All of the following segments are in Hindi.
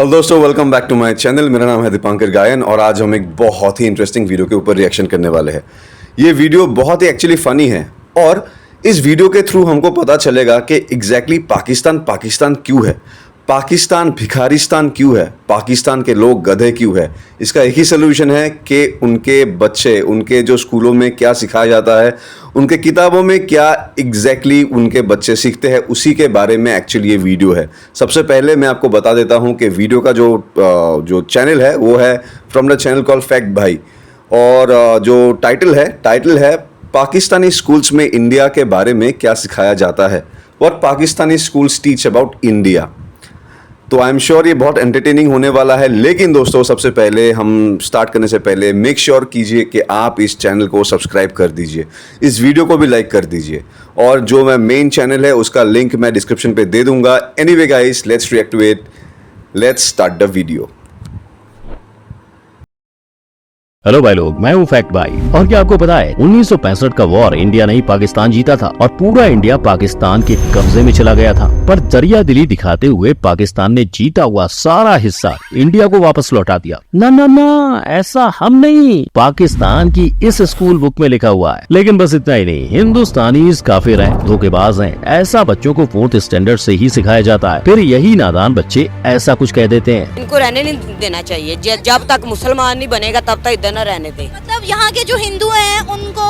हेलो दोस्तों, welcome back to my channel. मेरा नाम है दीपांकर गायन और आज हम एक बहुत ही इंटरेस्टिंग वीडियो के ऊपर रिएक्शन करने वाले हैं। ये वीडियो बहुत ही एक्चुअली फ़नी है और इस वीडियो के थ्रू हमको पता चलेगा कि एग्जैक्टली पाकिस्तान क्यों है, पाकिस्तान भिखारिस्तान क्यों है, पाकिस्तान के लोग गधे क्यों है। इसका एक ही सोल्यूशन है कि उनके बच्चे, उनके जो स्कूलों में क्या सिखाया जाता है, उनके किताबों में क्या एग्जैक्टली उनके बच्चे सीखते हैं, उसी के बारे में एक्चुअली ये वीडियो है। सबसे पहले मैं आपको बता देता हूँ कि वीडियो का जो चैनल है वो है from the channel call fact भाई, और जो टाइटल है पाकिस्तानी स्कूल्स में इंडिया के बारे में क्या सिखाया जाता है, what Pakistani schools teach about India. तो आई एम श्योर ये बहुत एंटरटेनिंग होने वाला है। लेकिन दोस्तों, सबसे पहले हम स्टार्ट करने से पहले मेक श्योर कीजिए कि आप इस चैनल को सब्सक्राइब कर दीजिए, इस वीडियो को भी लाइक कर दीजिए, और जो मैं मेन चैनल है उसका लिंक मैं डिस्क्रिप्शन पे दे दूंगा। Anyway guys, let's react to it, let's start the video. Hello भाई लोग, मैं हूँ फैक्ट भाई। और क्या आपको पता है 1965 का वॉर इंडिया नहीं पाकिस्तान जीता था और पूरा इंडिया पाकिस्तान के कब्जे में चला गया था, पर दरिया दिली दिखाते हुए पाकिस्तान ने जीता हुआ सारा हिस्सा इंडिया को वापस लौटा दिया। ना, ऐसा हम नहीं, पाकिस्तान की इस स्कूल बुक में लिखा हुआ है। लेकिन बस इतना ही नहीं, हिंदुस्तानी काफिर हैं, धोखेबाज हैं, ऐसा बच्चों को 4th स्टैंडर्ड से ही सिखाया जाता है। फिर यही नादान बच्चे ऐसा कुछ कह देते हैं। इनको रहने नहीं देना चाहिए, जब तक मुसलमान नहीं बनेगा तब तक न रहने दे। मतलब यहाँ के जो हिंदू हैं उनको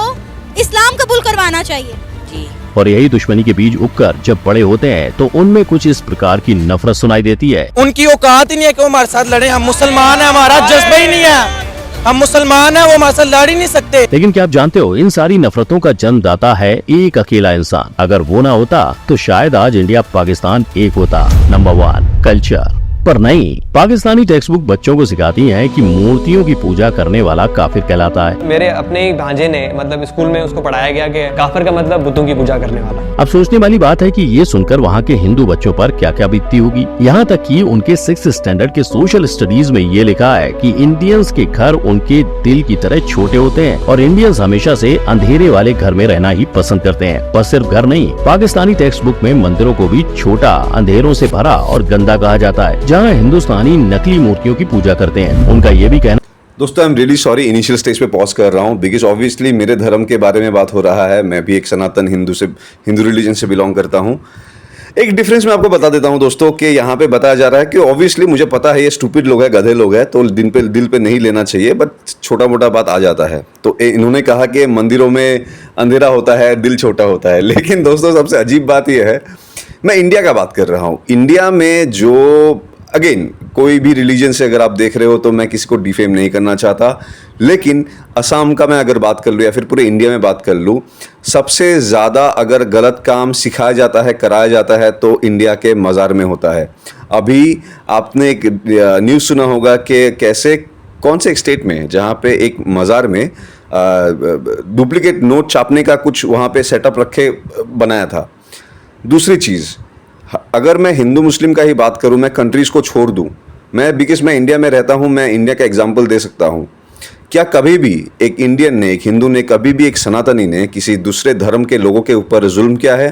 इस्लाम कबूल करवाना चाहिए जी। और यही दुश्मनी के बीज उगकर जब बड़े होते हैं तो उनमें कुछ इस प्रकार की नफरत सुनाई देती है। उनकी औकात ही नहीं है कि वो हमारे साथ लड़े। हम मुसलमान हैं, हमारा जज्बा ही नहीं है। हम मुसलमान हैं, वो हमारे साथ लड़ ही नहीं सकते। लेकिन क्या आप जानते हो, इन सारी नफरतों का जन्मदाता है एक अकेला इंसान। अगर वो ना होता तो शायद आज इंडिया पाकिस्तान एक होता। Number 1, culture. पर नहीं, पाकिस्तानी टेक्स्ट बुक बच्चों को सिखाती है कि मूर्तियों की पूजा करने वाला काफिर कहलाता है। मेरे अपने ही भांजे ने मतलब स्कूल में उसको पढ़ाया गया कि काफिर का मतलब बुतों की पूजा करने वाला। अब सोचने वाली बात है कि ये सुनकर वहाँ के हिंदू बच्चों पर क्या क्या बीतती होगी। यहाँ तक कि उनके 6th स्टैंडर्ड के सोशल स्टडीज में ये लिखा है कि इंडियंस के घर उनके दिल की तरह छोटे होते हैं और इंडियंस हमेशा से अंधेरे वाले घर में रहना ही पसंद करते हैं। बस सिर्फ घर नहीं, पाकिस्तानी टेक्स्ट बुक में मंदिरों को भी छोटा, अंधेरों से भरा और गंदा कहा जाता है, जहाँ हिंदुस्तानी नकली मूर्तियों की पूजा करते हैं। उनका ये भी कहना। दोस्तों, I am really sorry, initial stage पे पॉज कर रहा हूँ बिकॉज ऑब्वियसली मेरे धर्म के बारे में बात हो रहा है। मैं भी एक सनातन हिंदू रिलीजन से बिलोंग करता हूँ। एक डिफरेंस मैं आपको बता देता हूँ दोस्तों कि यहाँ पे बताया जा रहा है कि ऑब्वियसली मुझे पता है ये स्टूपिड लोग हैं, गधे लोग हैं, तो दिल पे नहीं लेना चाहिए, बट छोटा मोटा बात आ जाता है। तो इन्होंने कहा कि मंदिरों में अंधेरा होता है, दिल छोटा होता है। लेकिन दोस्तों, सबसे अजीब बात यह है, मैं इंडिया का बात कर रहा हूँ। इंडिया में जो अगेन कोई भी रिलीजन से अगर आप देख रहे हो तो मैं किसी को डिफेम नहीं करना चाहता, लेकिन असम का मैं अगर बात कर लूँ या फिर पूरे इंडिया में बात कर लूँ, सबसे ज़्यादा अगर गलत काम सिखाया जाता है, कराया जाता है, तो इंडिया के मज़ार में होता है। अभी आपने एक न्यूज़ सुना होगा कि कैसे कौन से एक स्टेट में जहाँ पे एक मज़ार में डुप्लीकेट नोट छापने का कुछ वहाँ पे सेटअप रखे बनाया था। दूसरी चीज़, अगर मैं हिंदू मुस्लिम का ही बात करूं, मैं कंट्रीज़ को छोड़ दूं, बिकॉज मैं इंडिया में रहता हूं, मैं इंडिया का एग्जांपल दे सकता हूं। क्या कभी भी एक इंडियन ने, एक हिंदू ने, कभी भी एक सनातनी ने किसी दूसरे धर्म के लोगों के ऊपर जुल्म किया है?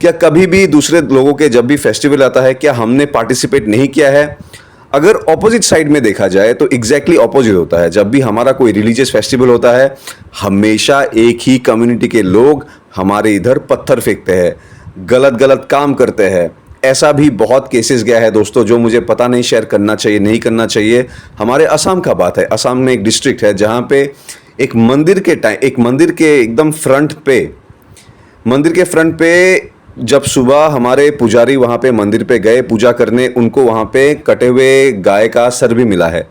क्या कभी भी दूसरे लोगों के जब भी फेस्टिवल आता है, क्या हमने पार्टिसिपेट नहीं किया है? अगर ऑपोजिट साइड में देखा जाए तो एग्जैक्टली ऑपोजिट होता है। जब भी हमारा कोई रिलीजियस फेस्टिवल होता है, हमेशा एक ही कम्युनिटी के लोग हमारे इधर पत्थर फेंकते हैं, गलत काम करते हैं। ऐसा भी बहुत केसेस गया है दोस्तों, जो मुझे पता नहीं शेयर करना चाहिए, नहीं करना चाहिए। हमारे असम का बात है। असम में एक डिस्ट्रिक्ट है जहाँ पे एक मंदिर के एकदम फ्रंट पे जब सुबह हमारे पुजारी वहाँ पे मंदिर पे गए पूजा करने, उनको वहाँ पे कटे हुए गाय का सर भी मिला है।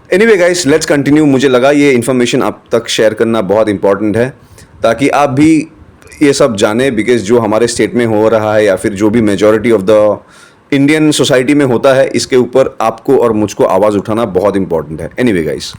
Anyway guys, let's continue. मुझे लगा ये इन्फॉर्मेशन आप तक शेयर करना बहुत इंपॉर्टेंट है ताकि आप भी ये सब जाने, बिकॉज जो हमारे स्टेट में हो रहा है या फिर जो भी majority of the Indian society में होता है, इसके ऊपर आपको और मुझको आवाज़ उठाना बहुत इंपॉर्टेंट है। Anyway guys.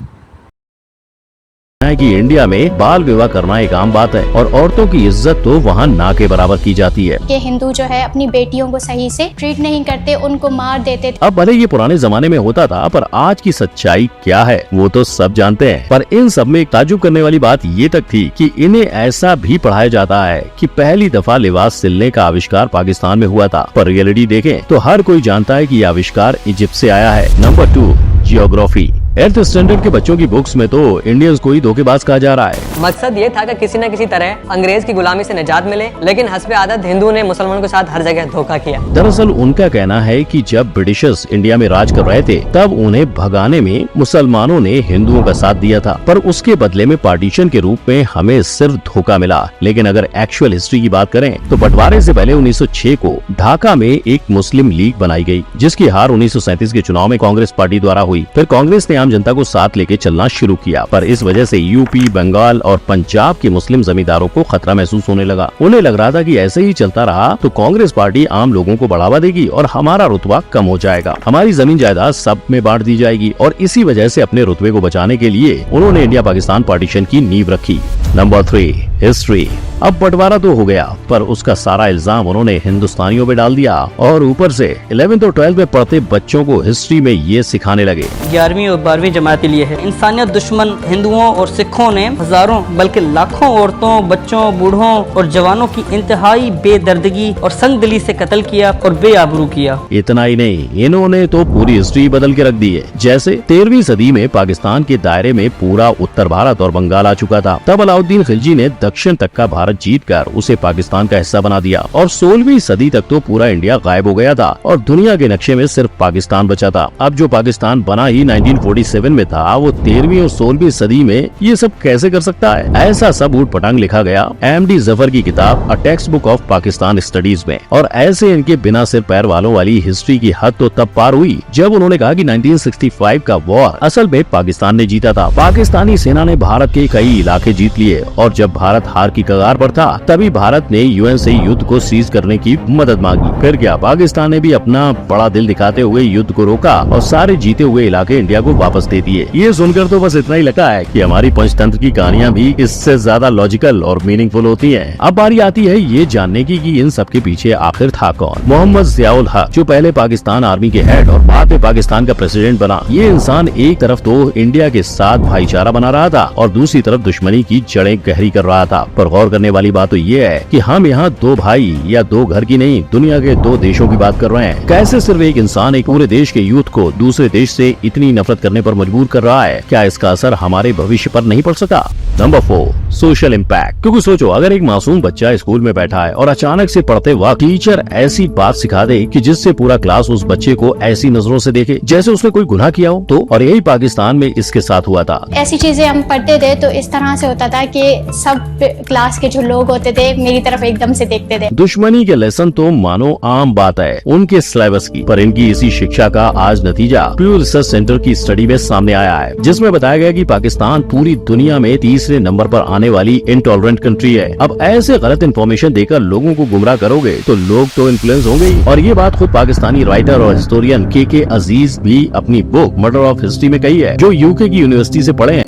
है कि इंडिया में बाल विवाह करना एक आम बात है और औरतों की इज्जत तो वहाँ ना के बराबर की जाती है। कि हिंदू जो है अपनी बेटियों को सही से ट्रीट नहीं करते, उनको मार देते थे। अब भले ये पुराने जमाने में होता था, पर आज की सच्चाई क्या है वो तो सब जानते हैं। पर इन सब में एक ताज्जुब करने वाली बात ये तक थी कि इन्हें ऐसा भी पढ़ाया जाता है कि पहली दफा लिबास सिलने का आविष्कार पाकिस्तान में हुआ था। पर रियलिटी देखें तो हर कोई जानता है कि ये आविष्कार इजिप्ट से आया है। Number 2, geography. 8th स्टैंडर्ड के बच्चों की बुक्स में तो इंडियंस को ही धोखेबाज कहा जा रहा है। मकसद ये था कि किसी न किसी तरह अंग्रेज की गुलामी से निजात मिले, लेकिन हस्बे आदत हिंदू ने मुसलमानों के साथ हर जगह धोखा किया। दरअसल उनका कहना है कि जब ब्रिटिशर्स इंडिया में राज कर रहे थे तब उन्हें भगाने में मुसलमानों ने हिंदुओं का साथ दिया था, पर उसके बदले में पार्टीशन के रूप में हमें सिर्फ धोखा मिला। लेकिन अगर एक्चुअल हिस्ट्री की बात करें तो बंटवारे से पहले 1906 को ढाका में एक मुस्लिम लीग बनाई गई, जिसकी हार 1937 के चुनाव में कांग्रेस पार्टी द्वारा हुई। फिर कांग्रेस ने आम जनता को साथ लेके चलना शुरू किया, पर इस वजह से यूपी, बंगाल और पंजाब के मुस्लिम जमींदारों को खतरा महसूस होने लगा। उन्हें लग रहा था कि ऐसे ही चलता रहा तो कांग्रेस पार्टी आम लोगों को बढ़ावा देगी और हमारा रुतबा कम हो जाएगा, हमारी जमीन जायदाद सब में बांट दी जाएगी। और इसी वजह से अपने रुतबे को बचाने के लिए उन्होंने इंडिया पाकिस्तान पार्टीशन की नींव रखी। Number 3, history. अब बंटवारा तो हो गया, पर उसका सारा इल्जाम उन्होंने हिंदुस्तानियों पे डाल दिया और ऊपर से 11th और 12th में पढ़ते बच्चों को हिस्ट्री में ये सिखाने लगे। 11वीं और 12वीं जमात के लिए है। इंसानियत दुश्मन हिंदुओं और सिखों ने हजारों बल्कि लाखों औरतों, बच्चों, बूढ़ों और जवानों की इंतहाई बेदर्दगी और संगदिली से कत्ल किया और बेआबरू किया। इतना ही नहीं, इन्होंने तो पूरी हिस्ट्री बदल के रख दी है। जैसे 13वीं सदी में पाकिस्तान के दायरे में पूरा उत्तर भारत और बंगाल आ चुका था, तब अलाउद्दीन खिलजी ने दक्षिण तक का भारत जीतकर उसे पाकिस्तान का हिस्सा बना दिया और 16वीं सदी तक तो पूरा इंडिया गायब हो गया था और दुनिया के नक्शे में सिर्फ पाकिस्तान बचा था। अब जो पाकिस्तान बना ही 1947 में था, वो 13वीं और 16वीं सदी में ये सब कैसे कर सकता है? ऐसा सब ऊट पटांग लिखा गया MD जफर की किताब a text book of Pakistan studies में। और ऐसे इनके बिना सिर पैर वालों वाली हिस्ट्री की हद तो तब पार हुई जब उन्होंने कहा कि 1965 का वॉर असल में पाकिस्तान ने जीता था। पाकिस्तानी सेना ने भारत के कई इलाके जीत लिए और जब भारत हार की कगार पर था तभी भारत ने UN से युद्ध को सीज करने की मदद मांगी। फिर क्या, पाकिस्तान ने भी अपना बड़ा दिल दिखाते हुए युद्ध को रोका और सारे जीते हुए इलाके इंडिया को वापस दे दिए। ये सुनकर तो बस इतना ही लगता है कि हमारी पंचतंत्र की कहानियां भी इससे ज्यादा लॉजिकल और मीनिंगफुल होती हैं। अब बारी आती है ये जानने की कि इन सब के पीछे आखिर था कौन। मोहम्मद जियाउल हक, जो पहले पाकिस्तान आर्मी के हेड और बाद में पाकिस्तान का प्रेसिडेंट बना, ये इंसान एक तरफ तो इंडिया के साथ भाईचारा बना रहा था और दूसरी तरफ दुश्मनी की जड़ें गहरी कर रहा था। पर गौर करने वाली बात तो ये है कि हम यहाँ दो भाई या दो घर की नहीं, दुनिया के दो देशों की बात कर रहे हैं। कैसे सिर्फ एक इंसान एक पूरे देश के यूथ को दूसरे देश से इतनी नफरत करने पर मजबूर कर रहा है? क्या इसका असर हमारे भविष्य पर नहीं पड़ सका? Number 4, social impact. क्योंकि सोचो, अगर एक मासूम बच्चा स्कूल में बैठा है और अचानक से पढ़ते वक्त टीचर ऐसी बात सिखा दे कि जिससे पूरा क्लास उस बच्चे को ऐसी नजरों से देखे जैसे उसने कोई गुनाह किया हो, तो और यही पाकिस्तान में इसके साथ हुआ था। ऐसी चीजें हम पढ़ते थे तो इस तरह से होता था कि सब क्लास के जो लोग होते थे मेरी तरफ एकदम से देखते थे। दुश्मनी के लेसन तो मानो आम बात है उनके सिलेबस की, पर इनकी इसी शिक्षा का आज नतीजा प्यू रिसर्च सेंटर की स्टडी में सामने आया है, जिसमें बताया गया कि पाकिस्तान पूरी दुनिया में तीसरे नंबर पर आने वाली इंटॉलरेंट कंट्री है। अब ऐसे गलत इन्फॉर्मेशन देकर लोगों को गुमराह करोगे तो लोग तो इन्फ्लुएंस होंगे ही। और ये बात खुद पाकिस्तानी राइटर और हिस्टोरियन के अजीज भी अपनी बुक मर्डर ऑफ हिस्ट्री में कही है, जो यूके की यूनिवर्सिटी से पढ़े हैं।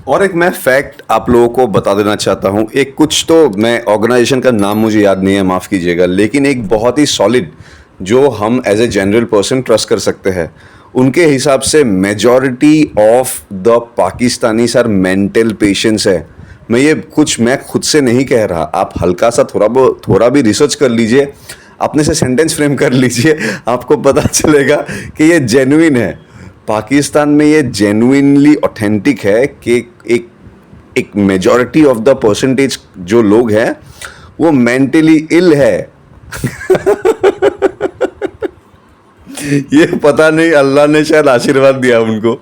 और एक मैं फैक्ट आप लोगों को बता देना चाहता हूँ। एक कुछ तो मैं ऑर्गेनाइजेशन का नाम मुझे याद नहीं है, माफ़ कीजिएगा, लेकिन एक बहुत ही सॉलिड जो हम as a general person trust कर सकते हैं। उनके हिसाब से majority of the Pakistanis are mental patients है। मैं खुद से नहीं कह रहा, आप हल्का सा थोड़ा भी रिसर्च कर लीजिए, अपने से सेंटेंस फ्रेम कर लीजिए, आपको पता चलेगा कि ये जेन्युइन है। पाकिस्तान में ये जेन्युइनली ऑथेंटिक है कि एक मेजॉरिटी ऑफ द परसेंटेज जो लोग हैं वो मेंटली इल है। ये पता नहीं, अल्लाह ने शायद आशीर्वाद दिया उनको।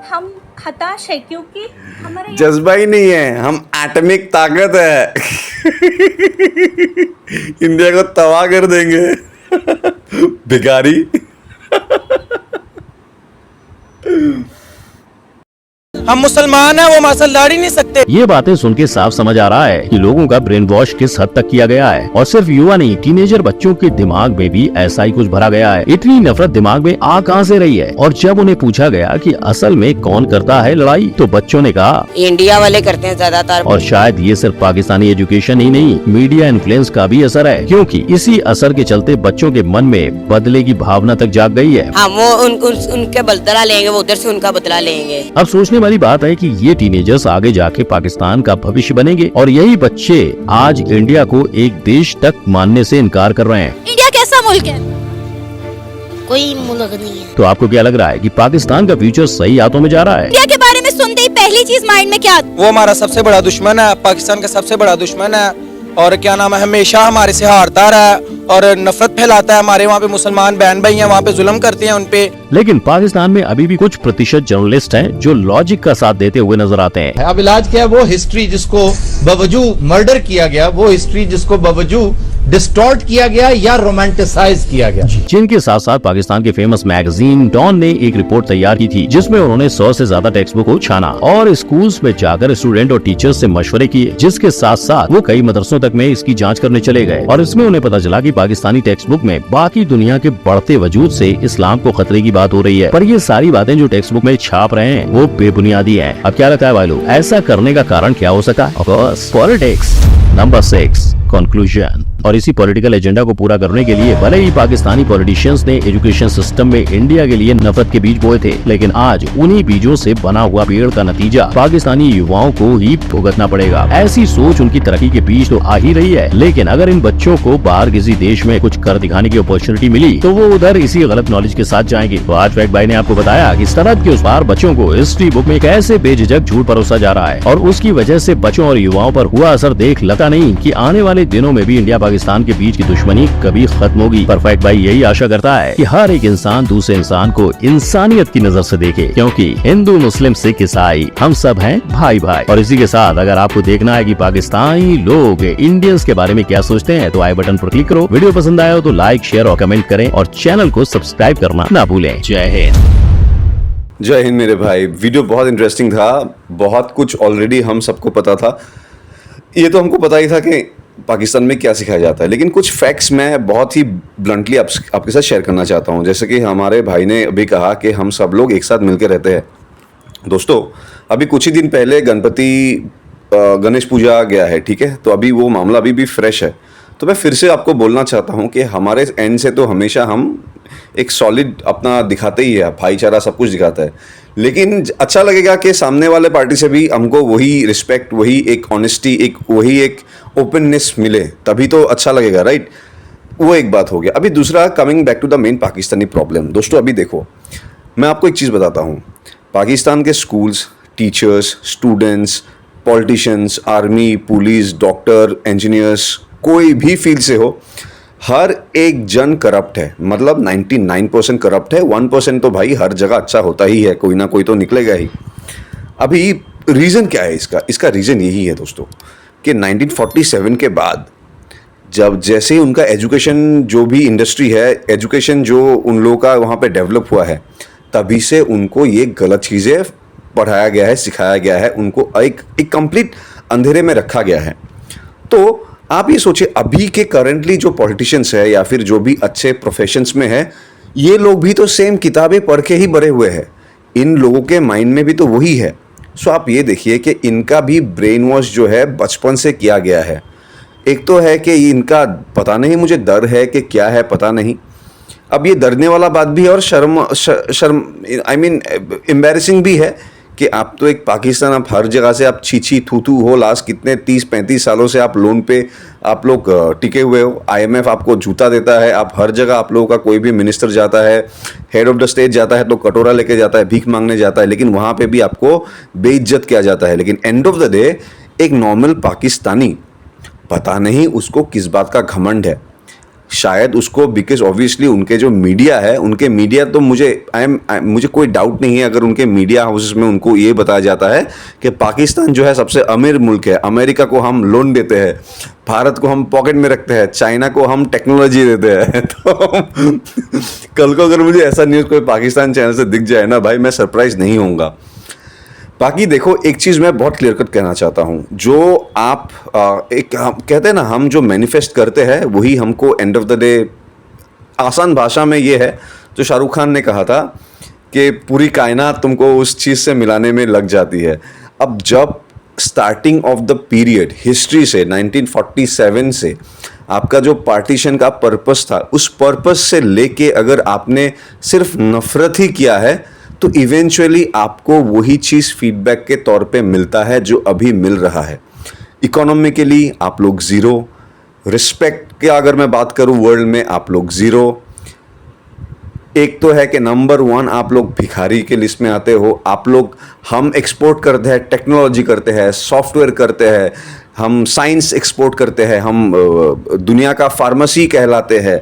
हम हताश है क्योंकि हमारे जज्बा ही नहीं है, हम एटॉमिक ताकत है। इंडिया को तबाह कर देंगे। भिखारी। हम मुसलमान हैं, वो हमारे साथ लड़ ही नहीं सकते। ये बातें सुन के साफ समझ आ रहा है कि लोगों का ब्रेन वॉश किस हद तक किया गया है, और सिर्फ युवा नहीं, टीनेजर बच्चों के दिमाग में भी ऐसा ही कुछ भरा गया है। इतनी नफरत दिमाग में आ कहां से रही है? और जब उन्हें पूछा गया कि असल में कौन करता है लड़ाई, तो बच्चों ने कहा इंडिया वाले करते हैं ज्यादातर। और शायद ये सिर्फ पाकिस्तानी एजुकेशन ही नहीं, मीडिया इन्फ्लुएंस का भी असर है, क्योंकि इसी असर के चलते बच्चों के मन में बदले की भावना तक जाग गई है। हाँ, वो उनके बदला लेंगे, वो उधर से उनका बदला लेंगे। अब सोचने वाली बात है कि ये टीनेजर्स आगे जाके पाकिस्तान का भविष्य बनेंगे, और यही बच्चे आज इंडिया को एक देश तक मानने से इनकार कर रहे हैं। इंडिया कैसा मुल्क है? कोई मुल्क नहीं है। तो आपको क्या लग रहा है कि पाकिस्तान का फ्यूचर सही हाथों में जा रहा है? इंडिया के बारे में सुनते ही पहली चीज माइंड में क्या आती? वो हमारा सबसे बड़ा दुश्मन है, पाकिस्तान का सबसे बड़ा दुश्मन है, और क्या नाम है, हमेशा हमारे से हारता रहा है और नफरत फैलाता है। हमारे वहाँ पे मुसलमान बहन भाई हैं, वहाँ पे जुल्म करते हैं उनपे। लेकिन पाकिस्तान में अभी भी कुछ प्रतिशत जर्नलिस्ट हैं जो लॉजिक का साथ देते हुए नजर आते हैं। अब इलाज क्या है? वो हिस्ट्री जिसको बावजूद मर्डर किया गया, वो हिस्ट्री जिसको बावजूद डिस्टॉर्ट किया गया या रोमांटिसाइज किया गया। जिनके साथ साथ पाकिस्तान के फेमस मैगजीन डॉन ने एक रिपोर्ट तैयार की थी, जिसमें उन्होंने 100 से ज्यादा टेक्स्ट बुक को छाना और स्कूल्स में जाकर स्टूडेंट और टीचर्स से मशवरे किए, जिसके साथ साथ वो कई मदरसों तक में इसकी जांच करने चले गए। और इसमें उन्हें पता चला कि पाकिस्तानी टेक्स्ट बुक में बाकी दुनिया के बढ़ते वजूद से इस्लाम को खतरे की बात हो रही है। पर ये सारी बातें जो टेक्स्ट बुक में छाप रहे हैं वो बेबुनियादी है। अब क्या लगता है भाई लोग, ऐसा करने का कारण क्या हो सका? Of course politics. Number 6 conclusion. और इसी पॉलिटिकल एजेंडा को पूरा करने के लिए भले ही पाकिस्तानी पॉलिटिशियंस ने एजुकेशन सिस्टम में इंडिया के लिए नफरत के बीज बोए थे, लेकिन आज उन्हीं बीजों से बना हुआ पेड़ का नतीजा पाकिस्तानी युवाओं को ही भुगतना पड़ेगा। ऐसी सोच उनकी तरक्की के बीच तो आ ही रही है, लेकिन अगर इन बच्चों को बाहर किसी देश में कुछ कर दिखाने की अपॉर्चुनिटी मिली तो वो उधर इसी गलत नॉलेज के साथ जाएंगे। तो आज फैक्ट भाई ने आपको बताया कि सरहद के उस पार बच्चों को हिस्ट्री बुक में कैसे बेझिझक झूठ परोसा जा रहा है, और उसकी वजह से बच्चों और युवाओं पर हुआ असर देख लगता नहीं कि आने वाले दिनों में भी इंडिया पाकिस्तान के बीच की दुश्मनी कभी खत्म होगी। पर फैक्ट भाई यही आशा करता है कि हर एक इंसान दूसरे इंसान को इंसानियत की नजर से देखे, क्योंकि हिंदू मुस्लिम सिख ईसाई हम सब हैं भाई भाई। और इसी के साथ अगर आपको देखना है कि पाकिस्तानी लोग इंडियंस के बारे में क्या सोचते हैं, तो आई बटन पर क्लिक करो। वीडियो पसंद आया हो तो लाइक शेयर और कमेंट करें, और चैनल को सब्सक्राइब करना ना भूलें। जय हिंद। जय हिंद मेरे भाई। वीडियो बहुत इंटरेस्टिंग था, बहुत कुछ ऑलरेडी हम सबको पता था। ये तो हमको पता ही था कि पाकिस्तान में क्या सिखाया जाता है, लेकिन कुछ फैक्ट्स मैं बहुत ही ब्लंटली आपके साथ शेयर करना चाहता हूँ। जैसे कि हमारे भाई ने अभी कहा कि हम सब लोग एक साथ मिलकर रहते हैं। दोस्तों, अभी कुछ ही दिन पहले गणेश पूजा गया है, ठीक है? तो अभी वो मामला अभी भी फ्रेश है। तो मैं फिर से आपको बोलना चाहता हूँ कि हमारे एंड से तो हमेशा हम एक सॉलिड अपना दिखाते ही है, भाईचारा सब कुछ दिखाता है, लेकिन अच्छा लगेगा कि सामने वाले पार्टी से भी हमको वही रिस्पेक्ट, वही एक ऑनेस्टी, वही एक ओपननेस मिले, तभी तो अच्छा लगेगा, राइट? वो एक बात हो गया। अभी दूसरा, coming back to the main Pakistani problem. दोस्तों, अभी देखो, मैं आपको एक चीज़ बताता हूँ। पाकिस्तान के schools, teachers, students, politicians, army, police, doctor, engineers, कोई भी फील्ड से हो, हर एक जन करप्ट है। मतलब 99% करप्ट है, 1% तो भाई हर जगह अच्छा होता ही है, कोई ना कोई तो निकलेगा ही। अभी रीज़न क्या है इसका? इसका रीज़न यही है दोस्तों कि 1947 के बाद जब जैसे उनका एजुकेशन, जो भी इंडस्ट्री है, एजुकेशन जो उन लोगों का वहाँ पे डेवलप हुआ है, तभी से उनको ये गलत चीज़ें पढ़ाया गया है, सिखाया गया है, उनको एक कंप्लीट अंधेरे में रखा गया है। तो आप ये सोचिए, अभी के करंटली जो पॉलिटिशियंस है या फिर जो भी अच्छे प्रोफेशंस में है, ये लोग भी तो सेम किताबें पढ़ के ही बड़े हुए हैं। इन लोगों के माइंड में भी तो वही है। सो आप ये देखिए कि इनका भी ब्रेन वॉश जो है बचपन से किया गया है। एक तो है कि इनका पता नहीं, मुझे डर है कि क्या है पता नहीं। अब ये डरने वाला बात भी है और शर्म आई मीन एम्बैरेसिंग भी है कि आप तो एक पाकिस्तान, आप हर जगह से आप छी थू हो, लास्ट कितने 30-35 सालों से आप लोन पे आप लोग टिके हुए हो। IMF आपको जूता देता है, आप हर जगह, आप लोगों का कोई भी मिनिस्टर जाता है, हेड ऑफ द स्टेट जाता है तो कटोरा लेके जाता है, भीख मांगने जाता है, लेकिन वहाँ पे भी आपको बेइज्जत किया जाता है। लेकिन एंड ऑफ द डे एक नॉर्मल पाकिस्तानी, पता नहीं उसको किस बात का घमंड है, शायद उसको, बिकॉज ऑब्वियसली उनके जो मीडिया है, उनके मीडिया तो मुझे कोई डाउट नहीं है अगर उनके मीडिया हाउसेस में उनको ये बताया जाता है कि पाकिस्तान जो है सबसे अमीर मुल्क है, अमेरिका को हम लोन देते हैं, भारत को हम पॉकेट में रखते हैं, चाइना को हम टेक्नोलॉजी देते हैं। तो कल को अगर मुझे ऐसा न्यूज़ कोई पाकिस्तान चैनल से दिख जाए ना भाई, मैं सरप्राइज नहीं होऊंगा। बाकी देखो, एक चीज़ मैं बहुत क्लियर कट कहना चाहता हूँ, जो आप कहते हैं ना, हम जो मैनिफेस्ट करते हैं वही हमको एंड ऑफ द डे, आसान भाषा में ये है जो शाहरुख खान ने कहा था कि पूरी कायनात तुमको उस चीज़ से मिलाने में लग जाती है। अब जब starting of the period history से 1947 से आपका जो पार्टीशन का पर्पस था, उस पर्पस से लेके अगर आपने सिर्फ नफरत ही किया है तो इवेंचुअली आपको वही चीज़ फीडबैक के तौर पे मिलता है जो अभी मिल रहा है। इकोनॉमिकली आप लोग ज़ीरो, रिस्पेक्ट की अगर मैं बात करूं वर्ल्ड में आप लोग ज़ीरो। एक तो है कि नंबर 1 आप लोग भिखारी के लिस्ट में आते हो। आप लोग, हम एक्सपोर्ट करते हैं, टेक्नोलॉजी करते हैं, सॉफ्टवेयर करते हैं, हम साइंस एक्सपोर्ट करते हैं, हम दुनिया का फार्मेसी कहलाते हैं।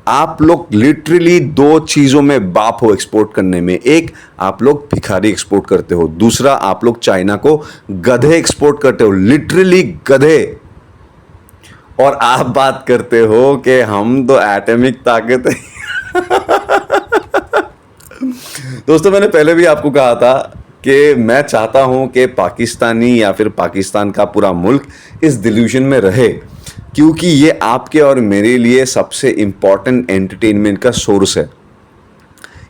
आप लोग लिटरली 2 चीज़ों में बाप हो एक्सपोर्ट करने में। एक, आप लोग भिखारी एक्सपोर्ट करते हो, दूसरा आप लोग चाइना को गधे एक्सपोर्ट करते हो, लिटरली गधे। और आप बात करते हो कि हम तो एटॉमिक ताकत है। दोस्तों, मैंने पहले भी आपको कहा था कि मैं चाहता हूं कि पाकिस्तानी या फिर पाकिस्तान का पूरा मुल्क इस डिल्यूजन में रहे, क्योंकि ये आपके और मेरे लिए सबसे इम्पॉर्टेंट एंटरटेनमेंट का सोर्स है।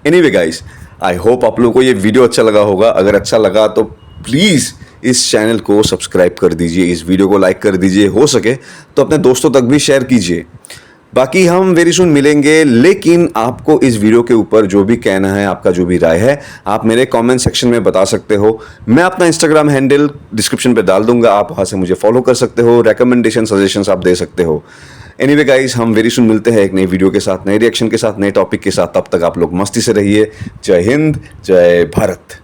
एनीवे गाइस, आई होप आप लोगों को ये वीडियो अच्छा लगा होगा। अगर अच्छा लगा तो प्लीज़ इस चैनल को सब्सक्राइब कर दीजिए, इस वीडियो को लाइक कर दीजिए, हो सके तो अपने दोस्तों तक भी शेयर कीजिए। बाकी हम वेरी सुन मिलेंगे, लेकिन आपको इस वीडियो के ऊपर जो भी कहना है, आपका जो भी राय है, आप मेरे कमेंट सेक्शन में बता सकते हो। मैं अपना इंस्टाग्राम हैंडल डिस्क्रिप्शन पे डाल दूंगा, आप वहाँ से मुझे फॉलो कर सकते हो, रेकमेंडेशन, सजेशंस आप दे सकते हो। एनीवे गाइस, हम वेरी सुन मिलते हैं एक नई वीडियो के साथ, नए रिएक्शन के साथ, नए टॉपिक के साथ। तब तक आप लोग मस्ती से रहिए। जय हिंद, जय भारत।